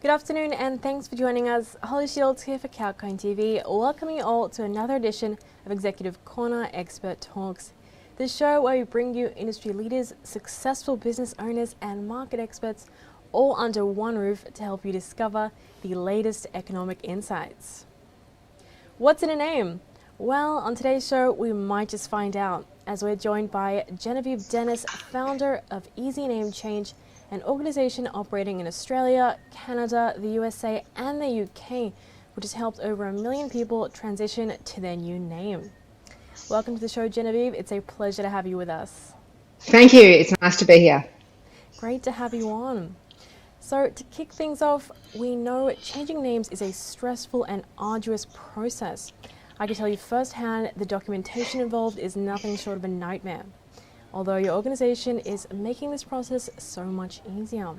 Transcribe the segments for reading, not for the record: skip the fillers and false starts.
Good afternoon and thanks for joining us. Holly Shields here for 𝐊𝐶 TV, welcoming you all to another edition of Executive Corner Expert Talks. The show where we bring you industry leaders, successful business owners and market experts all under one roof to help you discover the latest economic insights. What's in a name? Well, on today's show we might just find out, as we're joined by Genevieve Dennis, founder of Easy Name Change, an organization operating in Australia, Canada, the USA and the UK, which has helped over 1 million people transition to their new name. Welcome to the show, Genevieve. It's a pleasure to have you with us. Thank you. It's nice to be here. Great to have you on. So to kick things off, we know changing names is a stressful and arduous process. I can tell you firsthand the documentation involved is nothing short of a nightmare. Although your organization is making this process so much easier.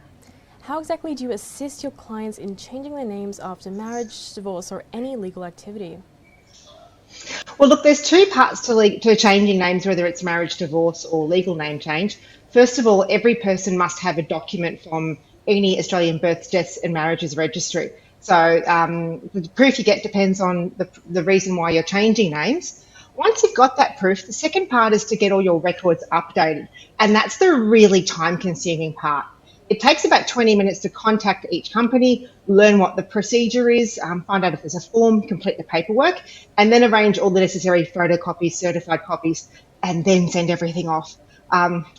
How exactly do you assist your clients in changing their names after marriage, divorce, or any legal activity? Well, look, there's two parts to changing names, whether it's marriage, divorce, or legal name change. First of all, every person must have a document from any Australian births, deaths, and marriages registry. So the proof you get depends on the reason why you're changing names. Once you've got that proof, the second part is to get all your records updated. And that's the really time-consuming part. It takes about 20 minutes to contact each company, learn what the procedure is, find out if there's a form, complete the paperwork, and then arrange all the necessary photocopies, certified copies, and then send everything off.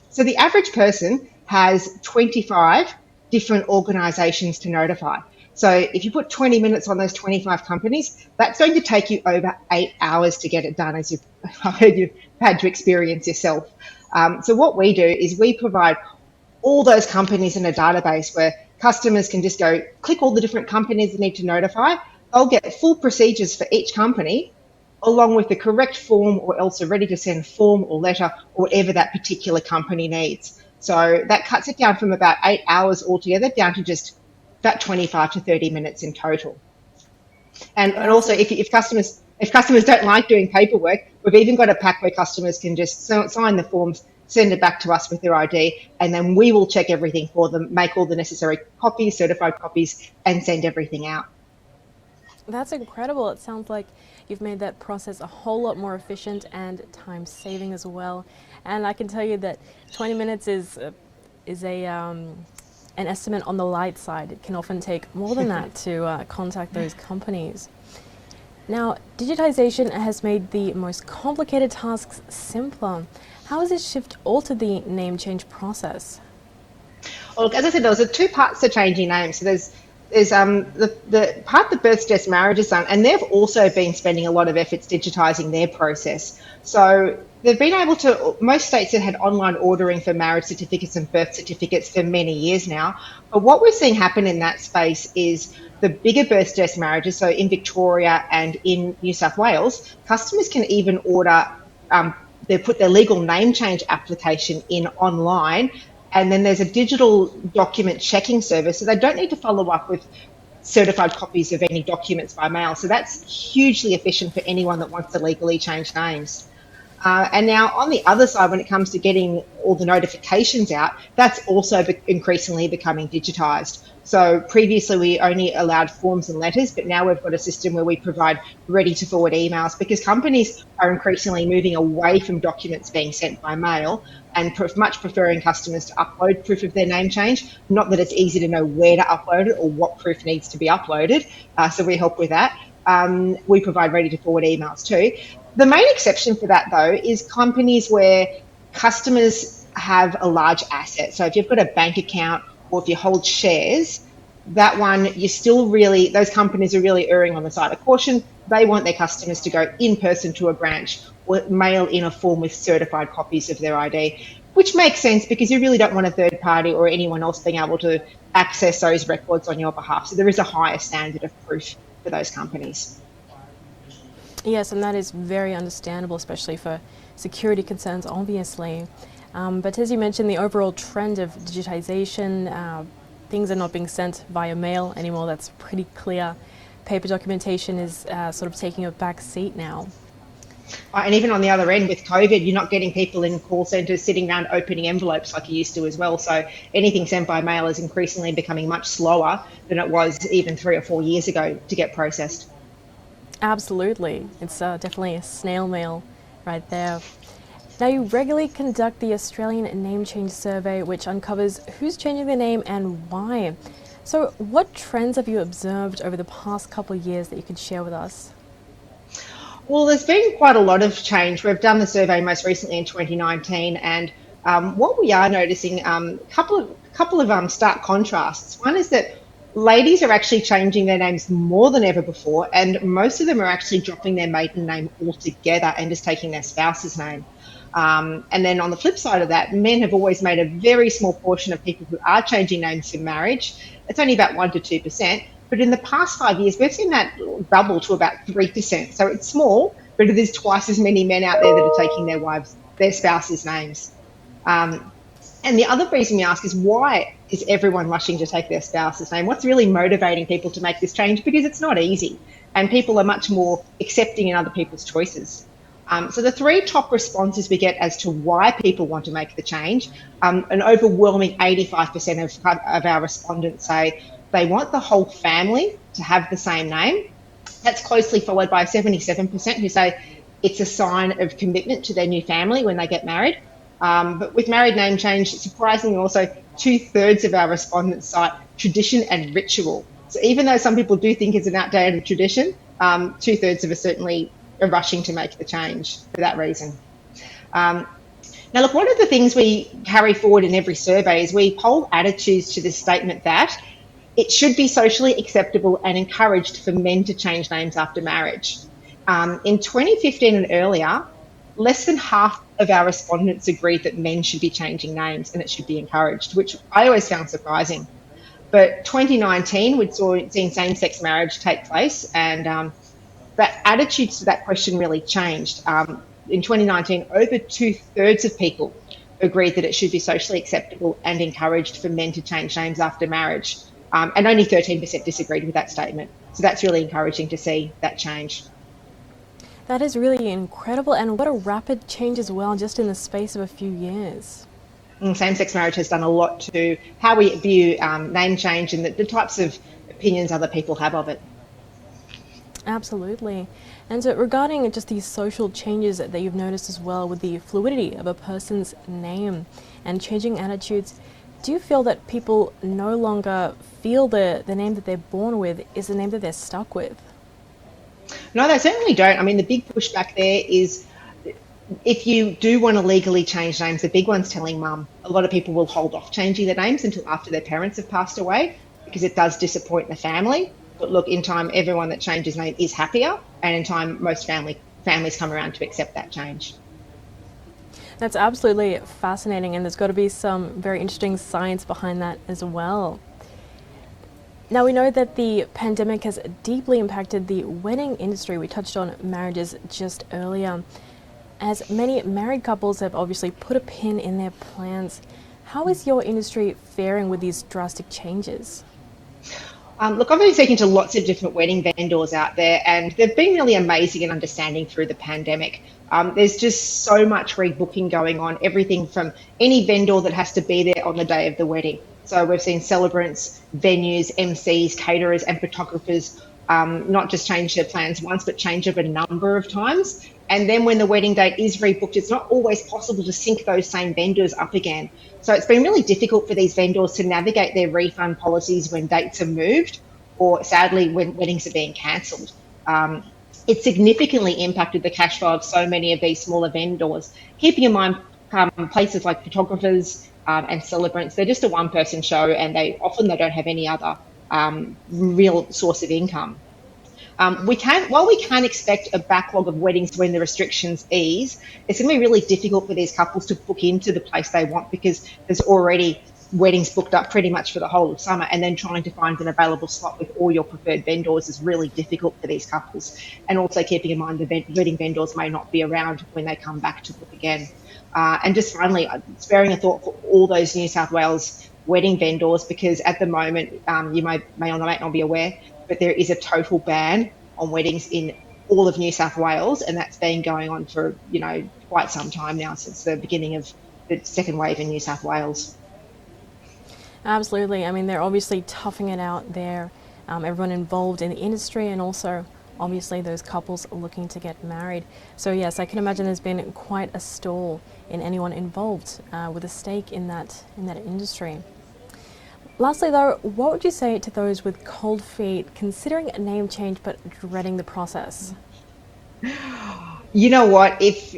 So the average person has 25 different organisations to notify. So if you put 20 minutes on those 25 companies, that's going to take you over 8 hours to get it done, as I've heard you've had to experience yourself. So what we do is we provide all those companies in a database where customers can just go click all the different companies they need to notify. They'll get full procedures for each company, along with the correct form or else a ready to send form or letter or whatever that particular company needs. So that cuts it down from about 8 hours altogether down to just about 25 to 30 minutes in total. And also, if customers don't like doing paperwork, we've even got a pack where customers can just sign the forms, send it back to us with their ID, and then we will check everything for them, make all the necessary copies, certified copies, and send everything out. That's incredible. It sounds like you've made that process a whole lot more efficient and time-saving as well. And I can tell you that 20 minutes is an estimate on the light side. It can often take more than that to contact those companies. Now, digitization has made the most complicated tasks simpler. How has this shift altered the name change process? Well, look, as I said, there was two parts to changing names. So there's the part the births, deaths, marriages done, and they've also been spending a lot of efforts digitising their process. So they've been able to, most states have had online ordering for marriage certificates and birth certificates for many years now. But what we're seeing happen in that space is the bigger births, deaths, marriages, so in Victoria and in New South Wales, customers can even order, they put their legal name change application in online, and then there's a digital document checking service, so they don't need to follow up with certified copies of any documents by mail. So that's hugely efficient for anyone that wants to legally change names. And now on the other side, when it comes to getting all the notifications out, that's also increasingly becoming digitised. So previously we only allowed forms and letters, but now we've got a system where we provide ready to forward emails, because companies are increasingly moving away from documents being sent by mail and much preferring customers to upload proof of their name change. Not that it's easy to know where to upload it or what proof needs to be uploaded. So we help with that. We provide ready to forward emails too. The main exception for that, though, is companies where customers have a large asset. So if you've got a bank account or if you hold shares, that one, those companies are really erring on the side of caution. They want their customers to go in person to a branch or mail in a form with certified copies of their ID, which makes sense because you really don't want a third party or anyone else being able to access those records on your behalf. So there is a higher standard of proof for those companies. Yes, and that is very understandable, especially for security concerns, obviously. But as you mentioned, the overall trend of digitization, things are not being sent via mail anymore. That's pretty clear. Paper documentation is sort of taking a back seat now. And even on the other end with COVID, you're not getting people in call centres sitting around opening envelopes like you used to as well. So anything sent by mail is increasingly becoming much slower than it was even 3 or 4 years ago to get processed. Absolutely. It's definitely a snail mail right there. Now, you regularly conduct the Australian Name Change Survey, which uncovers who's changing their name and why. So what trends have you observed over the past couple of years that you could share with us? Well, there's been quite a lot of change. We've done the survey most recently in 2019, and what we are noticing, couple of stark contrasts. One is that ladies are actually changing their names more than ever before, and most of them are actually dropping their maiden name altogether and just taking their spouse's name. And then on the flip side of that, men have always made a very small portion of people who are changing names for marriage. It's only about 1 to 2%. But in the past 5 years, we've seen that double to about 3%. So it's small, but there's twice as many men out there that are taking their spouses' names. And the other reason we ask is, why is everyone rushing to take their spouse's name? What's really motivating people to make this change? Because it's not easy, and people are much more accepting in other people's choices. So the 3 top responses we get as to why people want to make the change, an overwhelming 85% of our respondents say they want the whole family to have the same name. That's closely followed by 77% who say it's a sign of commitment to their new family when they get married. But with married name change, surprisingly also 2/3 of our respondents cite tradition and ritual. So even though some people do think it's an outdated tradition, 2/3 of us certainly are rushing to make the change for that reason. Now, look, one of the things we carry forward in every survey is we poll attitudes to this statement that it should be socially acceptable and encouraged for men to change names after marriage. In 2015 and earlier, less than half of our respondents agreed that men should be changing names and it should be encouraged, which I always found surprising. But 2019, we'd seen same-sex marriage take place, and that attitudes to that question really changed. In 2019, over 2/3 of people agreed that it should be socially acceptable and encouraged for men to change names after marriage. And only 13% disagreed with that statement. So that's really encouraging to see that change. That is really incredible, and what a rapid change as well, just in the space of a few years. Same-sex marriage has done a lot to how we view name change and the types of opinions other people have of it. Absolutely. And so regarding just these social changes that you've noticed as well with the fluidity of a person's name and changing attitudes, do you feel that people no longer feel the name that they're born with is the name that they're stuck with? No, they certainly don't. I mean, the big pushback there is if you do want to legally change names, the big one's telling mum. A lot of people will hold off changing their names until after their parents have passed away because it does disappoint the family. But look, in time, everyone that changes name is happier, and in time, most families come around to accept that change. That's absolutely fascinating, and there's got to be some very interesting science behind that as well. Now, we know that the pandemic has deeply impacted the wedding industry. We touched on marriages just earlier. As many married couples have obviously put a pin in their plans, how is your industry faring with these drastic changes? Look, I've been speaking to lots of different wedding vendors out there, and they've been really amazing and understanding through the pandemic. There's just so much rebooking going on, everything from any vendor that has to be there on the day of the wedding. So we've seen celebrants, venues, MCs, caterers and photographers not just change their plans once, but change them a number of times. And then when the wedding date is rebooked, it's not always possible to sync those same vendors up again. So it's been really difficult for these vendors to navigate their refund policies when dates are moved, or sadly, when weddings are being cancelled. It significantly impacted the cash flow of so many of these smaller vendors. Keeping in mind places like photographers and celebrants, they're just a one-person show, and they don't have any other real source of income. While we can expect a backlog of weddings when the restrictions ease, it's going to be really difficult for these couples to book into the place they want because there's already weddings booked up pretty much for the whole of summer, and then trying to find an available slot with all your preferred vendors is really difficult for these couples. And also keeping in mind the wedding vendors may not be around when they come back to book again. And just finally, sparing a thought for all those New South Wales wedding vendors, because at the moment, you may or may not be aware, but there is a total ban on weddings in all of New South Wales, and that's been going on for, quite some time now, since the beginning of the second wave in New South Wales. Absolutely. I mean, they're obviously toughing it out there. Everyone involved in the industry, and also obviously those couples looking to get married. So yes, I can imagine there's been quite a stall in anyone involved with a stake in that industry. Lastly though, what would you say to those with cold feet considering a name change but dreading the process? You know what? If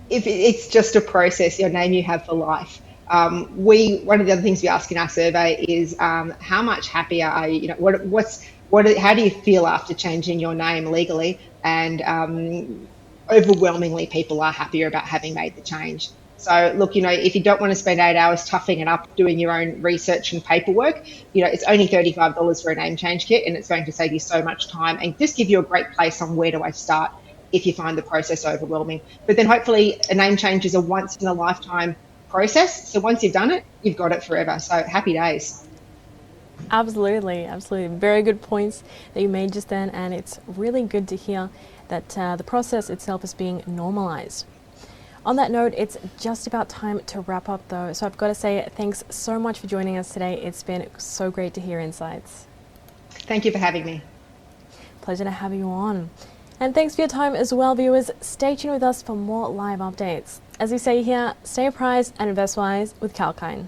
it's just a process, your name you have for life. One of the other things we ask in our survey is how much happier are you? How do you feel after changing your name legally? And overwhelmingly, people are happier about having made the change. So look, if you don't want to spend 8 hours toughing it up, doing your own research and paperwork, it's only $35 for a name change kit, and it's going to save you so much time and just give you a great place on where do I start if you find the process overwhelming. But then hopefully a name change is a once in a lifetime process. So once you've done it, you've got it forever. So happy days. Absolutely, absolutely. Very good points that you made just then, and it's really good to hear that the process itself is being normalized. On that note, it's just about time to wrap up though, so I've got to say thanks so much for joining us today. It's been so great to hear insights. Thank you for having me. Pleasure to have you on. And thanks for your time as well, viewers. Stay tuned with us for more live updates. As we say here, stay apprised and invest wise with 𝐊𝐴𝐚.